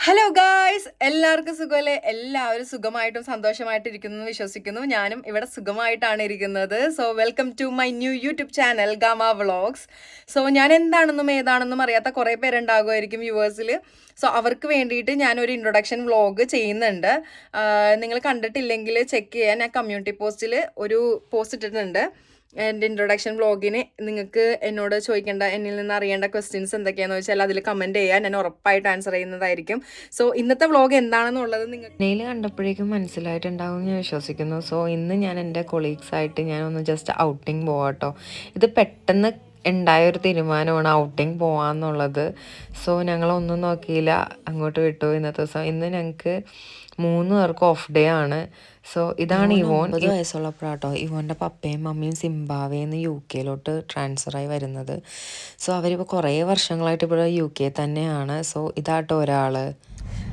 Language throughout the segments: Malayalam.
ഹലോ ഗായ്സ്, എല്ലാവർക്കും സുഖമല്ലേ? എല്ലാവരും സുഖമായിട്ടും സന്തോഷമായിട്ടിരിക്കുന്നു എന്ന് വിശ്വസിക്കുന്നു. ഞാനും ഇവിടെ സുഖമായിട്ടാണ് ഇരിക്കുന്നത്. So welcome to my new YouTube channel Gama vlogs. So ഞാൻ എന്താണെന്നും ഏതാണെന്നും അറിയാത്ത കുറേ പേരുണ്ടാകുമായിരിക്കും വ്യൂവേഴ്സിൽ. സോ അവർക്ക് വേണ്ടിയിട്ട് ഞാനൊരു ഇൻട്രൊഡക്ഷൻ വ്ളോഗ് ചെയ്യുന്നുണ്ട്. നിങ്ങൾ കണ്ടിട്ടില്ലെങ്കിൽ ചെക്ക് ചെയ്യാൻ ഞാൻ കമ്മ്യൂണിറ്റി പോസ്റ്റിൽ ഒരു പോസ്റ്റ് ഇട്ടിട്ടുണ്ട്. എൻ്റെ ഇൻട്രൊഡക്ഷൻ വ്ളോഗിന് നിങ്ങൾക്ക് എന്നോട് ചോദിക്കേണ്ട, എന്നിൽ നിന്ന് അറിയേണ്ട ക്വസ്റ്റ്യൻസ് എന്തൊക്കെയാണെന്ന് വെച്ചാൽ അതിൽ കമൻറ്റ് ചെയ്യാൻ ഞാൻ ഉറപ്പായിട്ട് ആൻസർ ചെയ്യുന്നതായിരിക്കും. സോ ഇന്നത്തെ വ്ളോഗ് എന്താണെന്നുള്ളത് നിങ്ങൾക്ക് നെയിൽ കണ്ടപ്പോഴേക്കും മനസ്സിലായിട്ടുണ്ടാവും ഞാൻ വിശ്വസിക്കുന്നു. സോ ഇന്ന് ഞാൻ എൻ്റെ കൊളീഗ്സായിട്ട് ഞാനൊന്ന് ജസ്റ്റ് ഔട്ടിങ് പോവാട്ടോ. ഇത് പെട്ടെന്ന് ഉണ്ടായൊരു തീരുമാനമാണ് ഔട്ടിങ് പോവാന്നുള്ളത്. സോ ഞങ്ങളൊന്നും നോക്കിയില്ല, അങ്ങോട്ട് വിട്ടു. ഇന്നത്തെ ദിവസം ഇന്ന് ഞങ്ങൾക്ക് 3 പേർക്ക് ഓഫ് ഡേ ആണ്. സോ ഇതാണ് ഇവോൺ. 9 വയസ്സുള്ളപ്പോഴാട്ടോ ഇവോൻ്റെ പപ്പയും മമ്മിയും സിംബാബ്വേന്ന് UK ട്രാൻസ്ഫറായി വരുന്നത്. സോ അവരിപ്പോൾ കുറേ വർഷങ്ങളായിട്ട് ഇവിടെ UK തന്നെയാണ്. സോ ഇതാട്ടോ ഒരാൾ.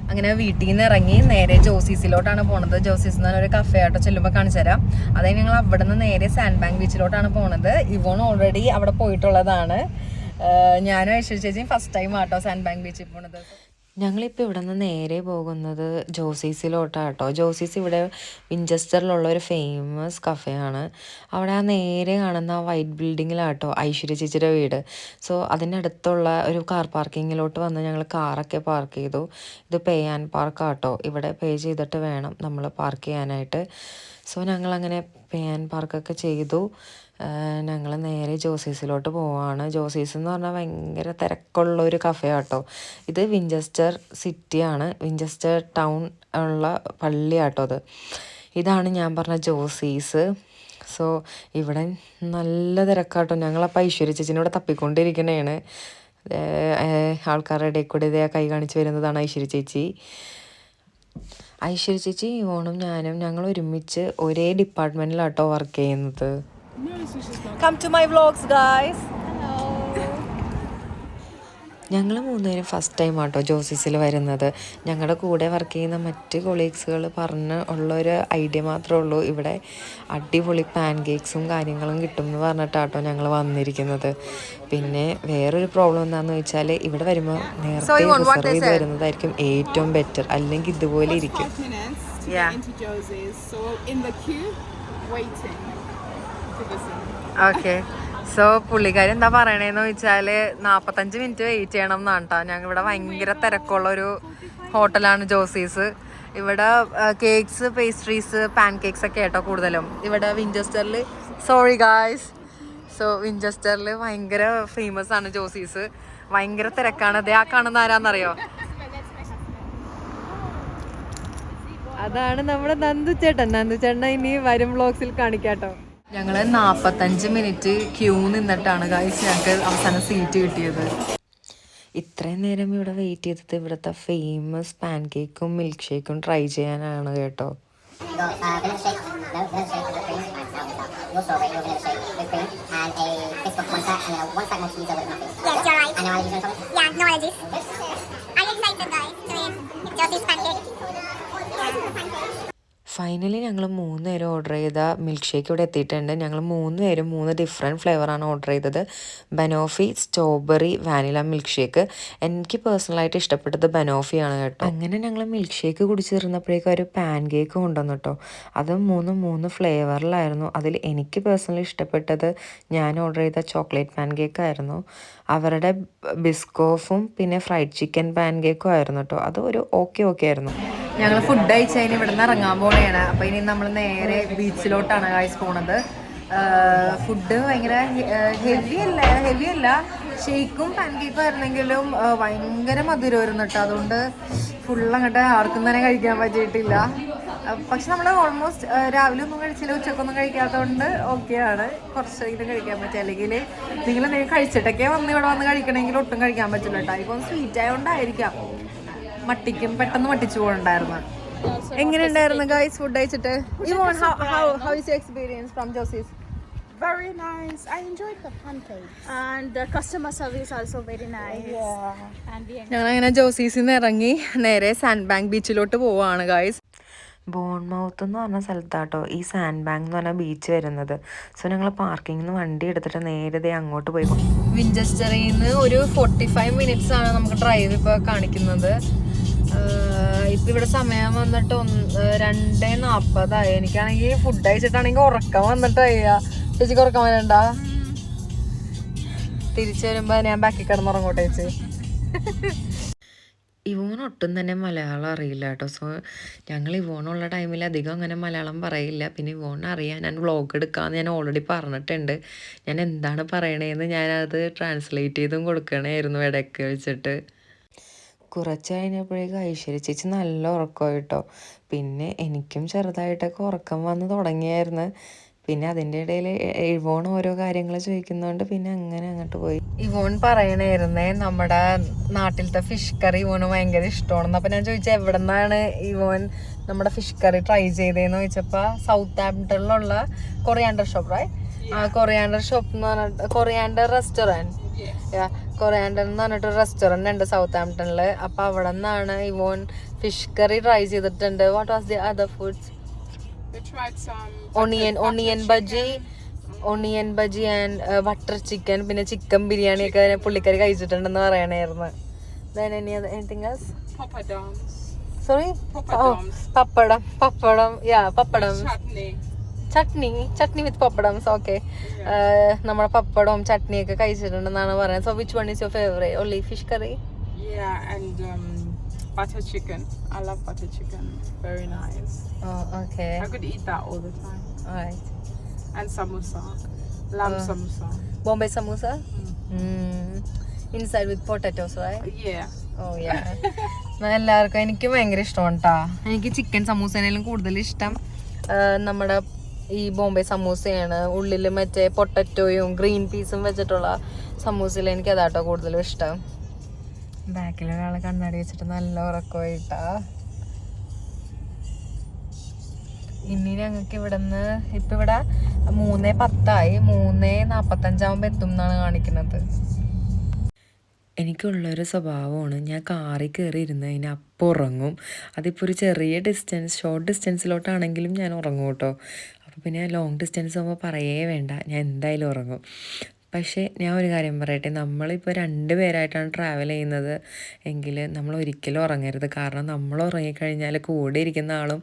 അങ്ങനെ വീട്ടിൽ നിന്ന് ഇറങ്ങി നേരെ ജോസീസിലോട്ടാണ് പോണത്. ജോസീസ് എന്ന് പറഞ്ഞൊരു കഫേ ആട്ടോ, ചെല്ലുമ്പോൾ കാണിച്ചു തരാം. അതായത് ഞങ്ങൾ അവിടെ നിന്ന് നേരെ സാൻഡ് ബാങ്ക് ബീച്ചിലോട്ടാണ് പോണത്. ഇവോൺ ഓൾറെഡി അവിടെ പോയിട്ടുള്ളതാണ്. ഞാനും ഐശ്വര്യ ചേച്ചിയും ഫസ്റ്റ് ടൈം ആട്ടോ സാൻഡ് ബാങ്ക് ബീച്ചിൽ പോണത്. ഞങ്ങളിപ്പോൾ ഇവിടെ നിന്ന് നേരെ പോകുന്നത് ജോസീസിലോട്ടാട്ടോ. ജോസീസ് ഇവിടെ വിഞ്ചസ്റ്ററിലുള്ള ഒരു ഫേമസ് കഫേയാണ്. അവിടെ ആ നേരെ കാണുന്ന ആ വൈറ്റ് ബിൽഡിങ്ങിലാട്ടോ ഐശ്വര്യ ചേച്ചിയുടെ വീട്. സോ അതിനടുത്തുള്ള ഒരു കാർ പാർക്കിങ്ങിലോട്ട് വന്ന് ഞങ്ങൾ കാറൊക്കെ പാർക്ക് ചെയ്തു. ഇത് പേ ആൻഡ് പാർക്കാട്ടോ. ഇവിടെ പേ ചെയ്തിട്ട് വേണം നമ്മൾ പാർക്ക് ചെയ്യാനായിട്ട്. സോ ഞങ്ങളങ്ങനെ പേ ആൻഡ് പാർക്കൊക്കെ ചെയ്തു. ഞങ്ങൾ നേരെ ജോസീസിലോട്ട് പോവാണ്. ജോസീസ് എന്ന് പറഞ്ഞാൽ ഭയങ്കര തിരക്കുള്ള ഒരു കഫേ ആട്ടോ. ഇത് വിഞ്ചസ്റ്റർ സിറ്റിയാണ്, വിഞ്ചസ്റ്റർ ടൗൺ ഉള്ള പള്ളിയാട്ടോ അത്. ഇതാണ് ഞാൻ പറഞ്ഞ ജോസീസ്. സോ ഇവിടെ നല്ല തിരക്കാട്ടോ. ഞങ്ങളപ്പോൾ ഐശ്വര്യ ചേച്ചിനോട് തപ്പിക്കൊണ്ടിരിക്കണേണ്. ആൾക്കാരുടെ ഇടയിൽ കൂടെ ഇതേ കൈ കാണിച്ച് വരുന്നതാണ് ഐശ്വര്യ ചേച്ചി. ഐശ്വര്യ ചേച്ചി ഇവോണും ഞാനും ഞങ്ങൾ ഒരുമിച്ച് ഒരേ ഡിപ്പാർട്ട്മെൻറ്റിലാട്ടോ വർക്ക് ചെയ്യുന്നത്. Come to my vlogs, guys. ഞങ്ങൾ 3 പേരും ഫസ്റ്റ് ടൈം ആട്ടോ ജോസീസിൽ വരുന്നത്. ഞങ്ങളുടെ കൂടെ വർക്ക് ചെയ്യുന്ന മറ്റ് കൊളീഗ്സുകൾ പറഞ്ഞ് ഉള്ളൊരു ഐഡിയ മാത്രമേ ഉള്ളൂ. ഇവിടെ അടിപൊളി പാൻ കേക്ക്സും കാര്യങ്ങളും കിട്ടും എന്ന് പറഞ്ഞിട്ടാട്ടോ ഞങ്ങൾ വന്നിരിക്കുന്നത്. പിന്നെ വേറൊരു പ്രോബ്ലം എന്താണെന്ന് വെച്ചാൽ ഇവിടെ വരുമ്പോൾ നേരത്തെ റിസർവ് ചെയ്ത് വരുന്നതായിരിക്കും ഏറ്റവും ബെറ്റർ, അല്ലെങ്കിൽ ഇതുപോലെ ഇരിക്കും. ഓക്കെ, സോ പുള്ളിക്കാരി എന്താ പറയണേന്ന് വെച്ചാൽ 45 മിനിറ്റ് വെയിറ്റ് ചെയ്യണം എന്നാണ് കേട്ടോ. ഞങ്ങൾ ഇവിടെ ഭയങ്കര തിരക്കുള്ള ഒരു ഹോട്ടലാണ് ജോസീസ്. ഇവിടെ കേക്ക്സ്, പേസ്ട്രീസ്, പാൻ കേക്ക്സ് ഒക്കെ ആട്ടോ കൂടുതലും. ഇവിടെ വിഞ്ചസ്റ്ററിൽ, സോറി ഗായ്സ്, സോ വിഞ്ചസ്റ്ററിൽ ഭയങ്കര ഫേമസ് ആണ് ജോസീസ്. ഭയങ്കര തിരക്കാണ്. അതേ ആ കാണുന്ന ആരാന്നറിയോ? അതാണ് നമ്മുടെ നന്ദു ചേട്ടൻ. നന്ദു ചേട്ടൻ ഇനി വരും വ്ളോഗ്സിൽ കാണിക്കാട്ടോ. ഞങ്ങൾ 45 മിനിറ്റ് ക്യൂ നിന്നിട്ടാണ് ഗൈസ് ഞങ്ങൾക്ക് അവസാനം സീറ്റ് കിട്ടിയത്. ഇത്രയും നേരം ഇവിടെ വെയിറ്റ് ചെയ്തത് ഇവിടുത്തെ ഫേമസ് പാൻ കേക്കും മിൽക്ക് ഷേക്കും ട്രൈ ചെയ്യാനാണ് കേട്ടോ. ഫൈനലി ഞങ്ങൾ 3 പേരും ഓർഡർ ചെയ്ത മിൽക്ക് ഷേക്ക് ഇവിടെ എത്തിയിട്ടുണ്ട്. ഞങ്ങൾ 3 പേരും 3 ഡിഫറെൻറ്റ് ഫ്ലേവറാണ് ഓർഡർ ചെയ്തത്. Banoffee, strawberry, vanilla milk shake. എനിക്ക് പേഴ്സണലായിട്ട് ഇഷ്ടപ്പെട്ടത് ബനോഫിയാണ് കേട്ടോ. അങ്ങനെ ഞങ്ങൾ മിൽക്ക് ഷേക്ക് കുടിച്ചിരുന്നപ്പോഴേക്കും ഒരു പാൻ കേക്ക് കൊണ്ടുവന്നു കേട്ടോ. അത് 3 ഫ്ലേവറിലായിരുന്നു. അതിൽ എനിക്ക് പേഴ്സണലി ഇഷ്ടപ്പെട്ടത് ഞാൻ ഓർഡർ ചെയ്ത ചോക്ലേറ്റ് പാൻ കേക്കായിരുന്നു. അവരുടെ ബിസ്കോഫും പിന്നെ ഫ്രൈഡ് ചിക്കൻ പാൻ കേക്കും ആയിരുന്നു കേട്ടോ. അത് ഒരു ഓക്കെ ആയിരുന്നു. ഞങ്ങൾ ഫുഡ് കഴിച്ചതിന് ഇവിടെ നിന്ന് ഇറങ്ങാൻ പോണെയാണ്. അപ്പോൾ ഇനി നമ്മൾ നേരെ ബീച്ചിലോട്ടാണ് ഗൈസ് പോണത്. ഫുഡ് ഭയങ്കര ഹെവി അല്ല. ഷേക്കും പാൻ കേക്കും ആയിരുന്നെങ്കിലും ഭയങ്കര മധുരമായിരുന്നു കേട്ടോ. അതുകൊണ്ട് അങ്ങോട്ട് ആർക്കും തന്നെ കഴിക്കാൻ പറ്റിയിട്ടില്ല. പക്ഷെ നമ്മൾ ഓൾമോസ്റ്റ് രാവിലെ ഒന്നും കഴിച്ചില്ല, ഉച്ചക്കൊന്നും കഴിക്കാത്തതുകൊണ്ട് ഓക്കെയാണ്. കുറച്ച് ഇത് കഴിക്കാൻ പറ്റുക. അല്ലെങ്കിൽ നിങ്ങൾ എന്തെങ്കിലും കഴിച്ചിട്ടൊക്കെ ഇവിടെ വന്ന് കഴിക്കണമെങ്കിൽ ഒട്ടും കഴിക്കാൻ പറ്റില്ല കേട്ടോ. ഇപ്പം സ്വീറ്റ് ആയതുകൊണ്ടായിരിക്കാം പെട്ടെന്ന് മട്ടിച്ചു പോകണ്ടായിരുന്നു. എങ്ങനെയുണ്ടായിരുന്നു ഗൈസ് ഫുഡ് കഴിച്ചിട്ട്? How is your experience from Josie's? Very nice. I enjoyed the pancakes. And the customer service also very nice. Yeah. ഞങ്ങളങ്ങനെ ജോസീസിൽ നിന്ന് ഇറങ്ങി നേരെ സാൻഡ് ബാങ്ക് ബീച്ചിലോട്ട് പോവാണ് ഗൈസ്. ബോൺമൗത്ത് എന്ന് പറഞ്ഞ സ്ഥലത്താട്ടോ ഈ സാൻഡ് ബാങ്ക് എന്ന് പറഞ്ഞ ബീച്ച് വരുന്നത്. സോ ഞങ്ങൾ പാർക്കിങ്ങിൽ നിന്ന് വണ്ടി എടുത്തിട്ട് നേരെ അങ്ങോട്ട് പോയി. വിഞ്ചസ്റ്ററിൽ നിന്ന് ഒരു 45 മിനിറ്റ്സ് ആണ് നമുക്ക് ഡ്രൈവ് ഇപ്പോൾ കാണിക്കുന്നത്. ഇപ്പൊ ഇവിടെ സമയം വന്നിട്ട് 2:40 എനിക്കാണെങ്കിൽ ഫുഡ് കഴിച്ചിട്ടാണെങ്കിൽ ഉറക്കം വന്നിട്ടായി. ചേച്ചിക്ക് ഉറക്കം വരണ്ട? തിരിച്ചു വരുമ്പോ ഞാൻ ബാക്കി കിടന്നുറങ്ങോട്ടെ ചേച്ചി. ഇവോൺ ഒട്ടും തന്നെ മലയാളം അറിയില്ല കേട്ടോ. സോ ഞങ്ങൾ ഇവോണുള്ള ടൈമിൽ അധികം അങ്ങനെ മലയാളം പറയില്ല. പിന്നെ ഇവോൺ അറിയാൻ ഞാൻ വ്ളോഗ് എടുക്കാമെന്ന് ഞാൻ ഓൾറെഡി പറഞ്ഞിട്ടുണ്ട്. ഞാൻ എന്താണ് പറയണതെന്ന് ഞാനത് ട്രാൻസ്ലേറ്റ് ചെയ്തും കൊടുക്കണമായിരുന്നു ഇടയ്ക്ക് വെച്ചിട്ട്. കുറച്ച് കഴിഞ്ഞപ്പോഴേക്കും ഐശ്വര്യ ചേച്ചി നല്ല ഉറക്കമായി കേട്ടോ. പിന്നെ എനിക്കും ചെറുതായിട്ടൊക്കെ ഉറക്കം വന്ന് തുടങ്ങിയായിരുന്നു. പിന്നെ അതിൻ്റെ ഇടയിൽ ഇവോൺ ഓരോ കാര്യങ്ങൾ ചോദിക്കുന്നതുകൊണ്ട് പിന്നെ അങ്ങനെ അങ്ങോട്ട് പോയി. ഇവോൺ പറയണായിരുന്നേ നമ്മുടെ നാട്ടിലത്തെ ഫിഷ് കറി ഇവോന് ഭയങ്കര ഇഷ്ടമാണെന്ന്. അപ്പം ഞാൻ ചോദിച്ചാൽ എവിടെ നിന്നാണ് ഇവോൻ നമ്മുടെ ഫിഷ് കറി ട്രൈ ചെയ്തതെന്ന് ചോദിച്ചപ്പോൾ സൗത്ത് ആംപ്ടണിലുള്ള കൊറിയാണ്ടർ ഷോപ്പ് കൊറിയാണ്ടർ ഷോപ്പ് എന്ന് പറഞ്ഞിട്ട് കൊറിയാണ്ടർ റെസ്റ്റോറൻറ്റ് കൊറിയാണ്ടർ എന്ന് പറഞ്ഞിട്ടൊരു റെസ്റ്റോറൻറ്റ് ഉണ്ട് സൗത്ത് ആംപ്ടണിൽ. അപ്പം അവിടെ നിന്നാണ് ഇവോൻ ഫിഷ് കറി ട്രൈ ചെയ്തിട്ടുണ്ട്. What was the other foods? Onion bajji and butter chicken, പിന്നെ ചിക്കൻ ബിരിയാണി ഒക്കെ പുള്ളിക്കറി കഴിച്ചിട്ടുണ്ടെന്ന് പറയണായിരുന്നു. സോറി പപ്പടം ചട്നി വിത്ത് പപ്പടംസ്. ഓക്കെ, നമ്മുടെ പപ്പടവും ചട്നിയൊക്കെ കഴിച്ചിട്ടുണ്ടെന്നാണ് പറയുന്നത്. So which one is your favourite? Only fish curry? Butter chicken. I love butter chicken. Very nice. Oh, okay. I could eat that all the time. Alright. And samosa. Lamb samosa. Bombay samosa? Inside with potatoes, right? Yeah. Oh, yeah. എല്ലാവർക്കും എനിക്ക് ഭയങ്കര ഇഷ്ടമാണ് കേട്ടോ. എനിക്ക് ചിക്കൻ സമൂസേനേലും കൂടുതൽ ഇഷ്ടം നമ്മുടെ ഈ ബോംബെ സമൂസയാണ്. ഉള്ളിൽ മറ്റേ പൊട്ടറ്റോയും ഗ്രീൻ പീസും വെച്ചിട്ടുള്ള സമൂസയിൽ എനിക്ക് അതാട്ടോ കൂടുതലും ഇഷ്ടം. ബാക്കിലൊരാളെ കണ്ണാടി വെച്ചിട്ട് നല്ല ഉറക്കമായിട്ടാ. ഇനി ഞങ്ങൾക്ക് ഇവിടെ നിന്ന് ഇപ്പം ഇവിടെ 3:10 3:45 എത്തും എന്നാണ് കാണിക്കുന്നത്. എനിക്കുള്ളൊരു സ്വഭാവമാണ്, ഞാൻ കാറിൽ കയറി ഇരുന്ന് അതിന് അപ്പം ഉറങ്ങും. അതിപ്പോൾ ഒരു ചെറിയ ഷോർട്ട് ഡിസ്റ്റൻസിലോട്ടാണെങ്കിലും ഞാൻ ഉറങ്ങും കേട്ടോ. അപ്പോൾ പിന്നെ ലോങ് ഡിസ്റ്റൻസ് ആകുമ്പോൾ പറയേ വേണ്ട, ഞാൻ എന്തായാലും ഉറങ്ങും. പക്ഷേ ഞാൻ ഒരു കാര്യം പറയട്ടെ, നമ്മളിപ്പോൾ 2 പേരായിട്ടാണ് ട്രാവൽ ചെയ്യുന്നത് എങ്കിൽ നമ്മൾ ഒരിക്കലും ഉറങ്ങരുത്. കാരണം നമ്മൾ ഉറങ്ങിക്കഴിഞ്ഞാൽ കൂടെ ഇരിക്കുന്ന ആളും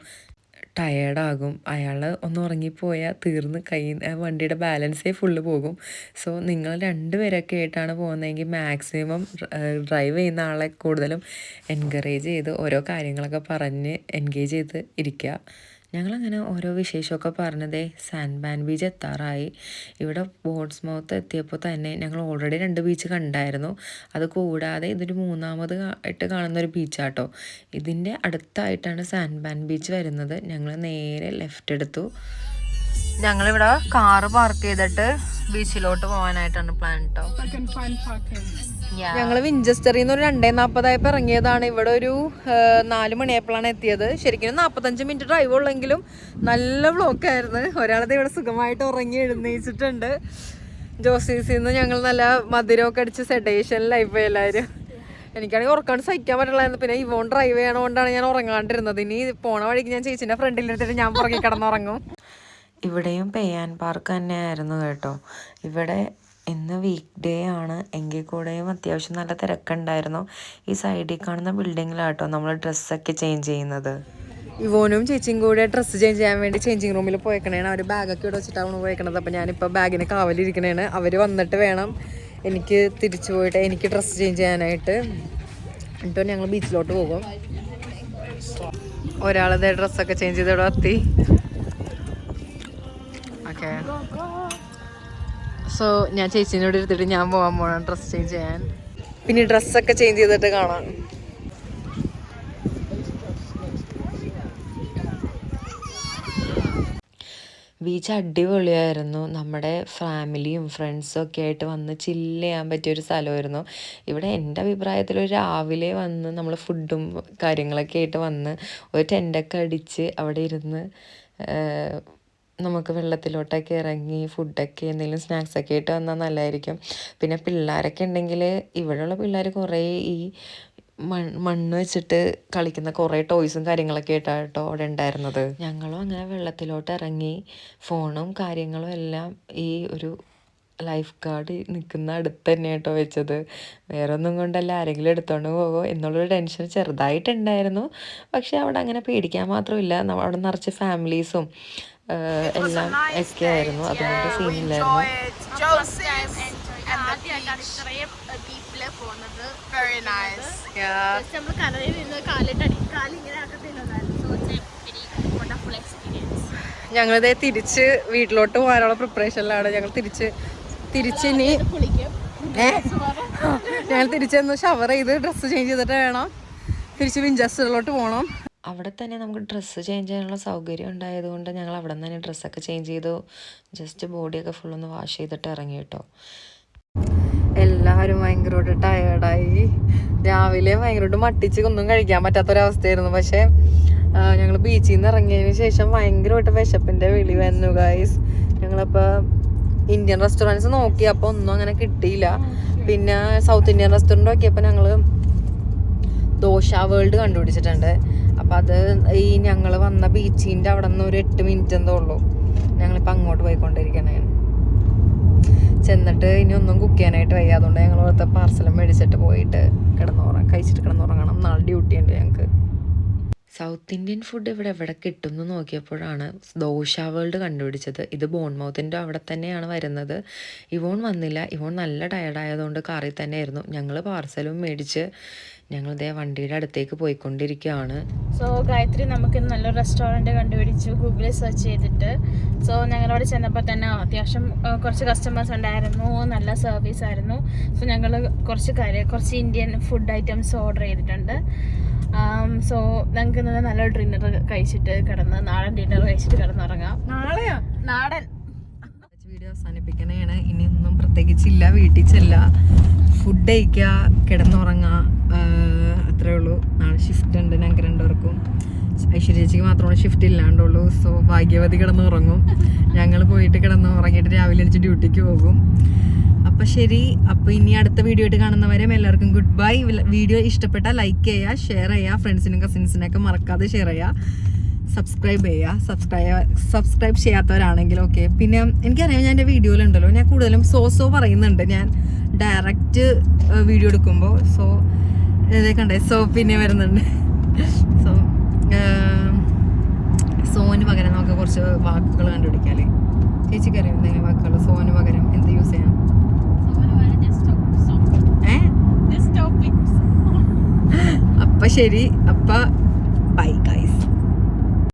ടയേർഡാകും. അയാൾ ഒന്ന് ഉറങ്ങിപ്പോയാൽ തീർന്ന് വണ്ടിയുടെ ബാലൻസേ ഫുള്ള് പോകും. സോ നിങ്ങൾ 2 പേരൊക്കെ ആയിട്ടാണ് പോകുന്നതെങ്കിൽ മാക്സിമം ഡ്രൈവ് ചെയ്യുന്ന ആളെ കൂടുതലും എൻകറേജ് ചെയ്ത് ഓരോ കാര്യങ്ങളൊക്കെ പറഞ്ഞ് എൻഗേജ് ചെയ്ത് ഇരിക്കുക. ഞങ്ങളങ്ങനെ ഓരോ വിശേഷമൊക്കെ പറഞ്ഞതേ സാൻഡ് ബീച്ച് എത്താറായി. ഇവിടെ ബോട്ട്സ്മൗത്ത് എത്തിയപ്പോൾ തന്നെ ഞങ്ങൾ ഓൾറെഡി 2 ബീച്ച് കണ്ടായിരുന്നു. അത് കൂടാതെ ഇതൊരു 3ാമത് ആയിട്ട് കാണുന്നൊരു ബീച്ചാട്ടോ. ഇതിൻ്റെ അടുത്തായിട്ടാണ് സാൻഡ് ബീച്ച് വരുന്നത്. ഞങ്ങൾ നേരെ ലെഫ്റ്റ് എടുത്തു. ഞങ്ങളിവിടെ കാറ് പാർക്ക് ചെയ്തിട്ട് ബീച്ചിലോട്ട് പോകാനായിട്ടാണ് പ്ലാൻ കേട്ടോ. ഞങ്ങൾ വിഞ്ചസ്റ്ററിൽ നിന്ന് ഒരു 2:40 ഇറങ്ങിയതാണ്. ഇവിടെ ഒരു 4 മണിയായപ്പോഴാണ് എത്തിയത്. ശരിക്കും 45 മിനിറ്റ് ഡ്രൈവ് ഉള്ളെങ്കിലും നല്ല ബ്ലോക്കായിരുന്നു. ഒരാളത് ഇവിടെ സുഖമായിട്ട് ഉറങ്ങി എഴുന്നേച്ചിട്ടുണ്ട്. ജോസീസിന്ന് ഞങ്ങൾ നല്ല മധുരമൊക്കെ അടിച്ച് സെഡേഷനിലായിപ്പോയി എല്ലാവരും. എനിക്കാണെങ്കിൽ ഉറക്കാണ്ട് സഹിക്കാൻ പറ്റില്ലായിരുന്നു. പിന്നെ ഇവോൺ ഡ്രൈവ് ചെയ്യണോണ്ടാണ് ഞാൻ ഉറങ്ങാണ്ടിരുന്നത്. ഇനി പോണ വഴിക്ക് ഞാൻ ചേച്ചീൻ്റെ ഫ്രണ്ടിലെടുത്തിട്ട് ഞാൻ പുറകെ കിടന്നുറങ്ങും. ഇവിടെയും പെയ്യാൻ പാർക്ക് തന്നെയായിരുന്നു കേട്ടോ. ഇവിടെ ഇന്ന് വീക്ക് ഡേ ആണ് എങ്കിൽ കൂടെയും അത്യാവശ്യം നല്ല തിരക്കുണ്ടായിരുന്നു. ഈ സൈഡിൽ കാണുന്ന ബിൽഡിങ്ങിലാട്ടോ നമ്മൾ ഡ്രസ്സൊക്കെ ചേഞ്ച് ചെയ്യുന്നത്. ഇവോനും ചേച്ചിയും കൂടെ ഡ്രസ്സ് ചേഞ്ച് ചെയ്യാൻ വേണ്ടി ചേഞ്ചിങ് റൂമിൽ പോയേക്കണേണ്. അവർ ബാഗൊക്കെ ഇവിടെ വെച്ചിട്ടാണ് പോയേക്കണത്. അപ്പോൾ ഞാനിപ്പോൾ ബാഗിന് കാവലിരിക്കണേണ്. അവർ വന്നിട്ട് വേണം എനിക്ക് തിരിച്ചു പോയിട്ട് എനിക്ക് ഡ്രസ്സ് ചേഞ്ച് ചെയ്യാനായിട്ട്. എന്നിട്ട് ഞങ്ങൾ ബീച്ചിലോട്ട് പോകും. ഒരാളത് ഡ്രസ്സൊക്കെ ചേഞ്ച് ചെയ്ത് ഇവിടെ എത്തി. ഓക്കെ, സോ ഞാൻ ചേച്ചീനോട് എടുത്തിട്ട് ഞാൻ പോകാൻ പോകണം ഡ്രസ്സ് ചേഞ്ച് ചെയ്യാൻ. പിന്നെ ഡ്രസ്സൊക്കെ ചേഞ്ച് ചെയ്തിട്ട് കാണാം. ബീച്ച് അടിപൊളിയായിരുന്നു. നമ്മുടെ ഫാമിലിയും ഫ്രണ്ട്സും ഒക്കെ ആയിട്ട് വന്ന് ചില്ല് ചെയ്യാൻ പറ്റിയൊരു സ്ഥലമായിരുന്നു. ഇവിടെ എൻ്റെ അഭിപ്രായത്തിൽ ഒരു രാവിലെ വന്ന് നമ്മൾ ഫുഡും കാര്യങ്ങളൊക്കെ ആയിട്ട് വന്ന് ഒരു ടെൻ്റൊക്കെ അടിച്ച് അവിടെ ഇരുന്ന് നമുക്ക് വെള്ളത്തിലോട്ടൊക്കെ ഇറങ്ങി ഫുഡൊക്കെ എന്തെങ്കിലും സ്നാക്സൊക്കെ ആയിട്ട് വന്നാൽ നല്ലതായിരിക്കും. പിന്നെ പിള്ളേരൊക്കെ ഉണ്ടെങ്കിൽ ഇവിടെയുള്ള പിള്ളേർ കുറേ ഈ മണ്ണ് വെച്ചിട്ട് കളിക്കുന്ന കുറേ ടോയ്സും കാര്യങ്ങളൊക്കെ ആയിട്ടാണ് കേട്ടോ അവിടെ ഉണ്ടായിരുന്നത്. ഞങ്ങളും അങ്ങനെ വെള്ളത്തിലോട്ട് ഇറങ്ങി ഫോണും കാര്യങ്ങളും എല്ലാം ഈ ഒരു ലൈഫ് ഗാർഡ് നിൽക്കുന്ന അടുത്ത് തന്നെ കേട്ടോ വെച്ചത്. വേറെ ഒന്നും കൊണ്ടല്ല ആരെങ്കിലും എടുത്തോണ്ട് പോകുമോ എന്നുള്ളൊരു ടെൻഷൻ ചെറുതായിട്ടുണ്ടായിരുന്നു. പക്ഷെ അവിടെ അങ്ങനെ പേടിക്കാൻ മാത്രമില്ല. അവിടെ നിറച്ച് ഫാമിലീസും എല്ലാം ഒക്കെ ആയിരുന്നു. അതുകൊണ്ട് സീനില്ലായിരുന്നു. ഞങ്ങളിതേ തിരിച്ച് വീട്ടിലോട്ട് പോകാനുള്ള പ്രിപ്പറേഷനിലാണ്. ഞങ്ങൾ തിരിച്ചിനി ഞങ്ങൾ തിരിച്ചൊന്ന് ഷവർ ചെയ്ത് ഡ്രസ്സ് ചേഞ്ച് ചെയ്തിട്ട് വേണം തിരിച്ച് വിഞ്ചസ്റ്ററിലോട്ട് പോകണം. അവിടെ തന്നെ നമുക്ക് ഡ്രസ്സ് ചേഞ്ച് ചെയ്യാനുള്ള സൗകര്യം ഉണ്ടായതുകൊണ്ട് ഞങ്ങൾ അവിടെ നിന്ന് തന്നെ ഡ്രസ്സൊക്കെ ചേഞ്ച് ചെയ്തു. ജസ്റ്റ് ബോഡിയൊക്കെ ഫുള്ളൊന്ന് വാഷ് ചെയ്തിട്ട് ഇറങ്ങി കേട്ടോ. എല്ലാവരും ഭയങ്കരമായിട്ട് ടയേർഡായി. രാവിലെ ഭയങ്കരമായിട്ട് മട്ടിച്ച് ഒന്നും കഴിക്കാൻ പറ്റാത്തൊരവസ്ഥയായിരുന്നു. പക്ഷേ ഞങ്ങൾ ബീച്ചിൽ നിന്ന് ഇറങ്ങിയതിന് ശേഷം ഭയങ്കരമായിട്ട് വിശപ്പിൻ്റെ വിളി വന്നു ഗൈസ്. ഞങ്ങളിപ്പോൾ ഇന്ത്യൻ റെസ്റ്റോറൻറ്റ്സ് നോക്കി, അപ്പോൾ ഒന്നും അങ്ങനെ കിട്ടിയില്ല. പിന്നെ സൗത്ത് ഇന്ത്യൻ റെസ്റ്റോറൻറ്റ് നോക്കിയപ്പോൾ ഞങ്ങൾ ദോശ വേൾഡ് കണ്ടുപിടിച്ചിട്ടുണ്ട്. അപ്പം അത് ഈ ഞങ്ങൾ വന്ന ബീച്ചിൻ്റെ അവിടെ നിന്ന് ഒരു 8 മിനിറ്റ് എന്തോ ഉള്ളൂ. ഞങ്ങളിപ്പോൾ അങ്ങോട്ട് പോയിക്കൊണ്ടിരിക്കണേ. ചെന്നിട്ട് ഇനി ഒന്നും കുക്ക് ചെയ്യാനായിട്ട് വയ്യ. അതുകൊണ്ട് ഞങ്ങൾ അവിടുത്തെ പാർസലും മേടിച്ചിട്ട് പോയിട്ട് കഴിച്ചിട്ട് കിടന്നുറങ്ങണം. നാളെ ഡ്യൂട്ടി ഉണ്ട് ഞങ്ങൾക്ക്. സൗത്ത് ഇന്ത്യൻ ഫുഡ് ഇവിടെ എവിടെ കിട്ടുമെന്ന് നോക്കിയപ്പോഴാണ് ദോശ വേൾഡ് കണ്ടുപിടിച്ചത്. ഇത് ബോൺമൗത്തിൻ്റെ അവിടെ തന്നെയാണ് വരുന്നത്. ഇവോൺ വന്നില്ല. ഇവോൺ നല്ല ടയർഡായതുകൊണ്ട് കാറിൽ തന്നെയായിരുന്നു. ഞങ്ങൾ പാർസലും മേടിച്ച് ഞങ്ങളിതേ വണ്ടിയുടെ അടുത്തേക്ക് പോയിക്കൊണ്ടിരിക്കുകയാണ്. സോ ഗായത്രി നമുക്ക് നല്ലൊരു റെസ്റ്റോറൻറ്റ് കണ്ടുപിടിച്ചു ഗൂഗിളിൽ സെർച്ച് ചെയ്തിട്ട്. സോ ഞങ്ങളവിടെ ചെന്നപ്പോൾ തന്നെ അത്യാവശ്യം കുറച്ച് കസ്റ്റമേഴ്സ് ഉണ്ടായിരുന്നു. നല്ല സർവീസ് ആയിരുന്നു. സോ ഞങ്ങൾ കുറച്ച് ഇന്ത്യൻ ഫുഡ് ഐറ്റംസ് ഓർഡർ ചെയ്തിട്ടുണ്ട്. സോ ഞങ്ങൾക്ക് ഇന്നലെ നല്ലൊരു ഡിന്നർ കഴിച്ചിട്ട് നാടൻ ഡിന്നർ കഴിച്ചിട്ട് കിടന്നുറങ്ങാം. നാടൻ വീഡിയോ അവസാനിപ്പിക്കണേണ്. ഇനി ഒന്നും പ്രത്യേകിച്ചില്ല. വീട്ടിൽ ചെല്ല, ഫുഡ് കഴിക്കുക, കിടന്നുറങ്ങുക, അത്രേ ഉള്ളൂ. നാളെ ഷിഫ്റ്റ് ഉണ്ട് ഞങ്ങൾക്ക് 2 പേർക്കും. ഐശ്വര്യ ചേച്ചിക്ക് മാത്രമാണ് ഷിഫ്റ്റ് ഇല്ലാണ്ടുള്ളൂ. സോ ഭാഗ്യവതി കിടന്നുറങ്ങും. ഞങ്ങൾ പോയിട്ട് കിടന്നുറങ്ങിയിട്ട് രാവിലെ എണിച്ച് ഡ്യൂട്ടിക്ക് പോകും. അപ്പം ശരി. അപ്പോൾ ഇനി അടുത്ത വീഡിയോ ആയിട്ട് കാണുന്നവരെ എല്ലാവർക്കും ഗുഡ് ബൈ. വീഡിയോ ഇഷ്ടപ്പെട്ടാൽ ലൈക്ക് ചെയ്യുക, ഷെയർ ചെയ്യുക, ഫ്രണ്ട്സിനും കസിൻസിനൊക്കെ മറക്കാതെ ഷെയർ ചെയ്യുക, സബ്സ്ക്രൈബ് ചെയ്യുക. സബ്സ്ക്രൈബ് ചെയ്യാത്തവരാണെങ്കിൽ ഓക്കെ. പിന്നെ എനിക്കറിയാം ഞാൻ എൻ്റെ വീഡിയോയിലുണ്ടല്ലോ ഞാൻ കൂടുതലും സോ പറയുന്നുണ്ട് ഞാൻ ഡയറക്റ്റ് വീഡിയോ എടുക്കുമ്പോൾ. സോ ഇതേ കണ്ടേ പിന്നെ വരുന്നുണ്ട്. സോന് പകരം നമുക്ക് കുറച്ച് വാക്കുകൾ കണ്ടുപിടിക്കാല്ലേ. ചേച്ചിക്കറിയാം എന്തെങ്കിലും വാക്കുകൾ സോന് പകരം എന്ത് യൂസ് ചെയ്യാം? അപ്പം ശരി. അപ്പം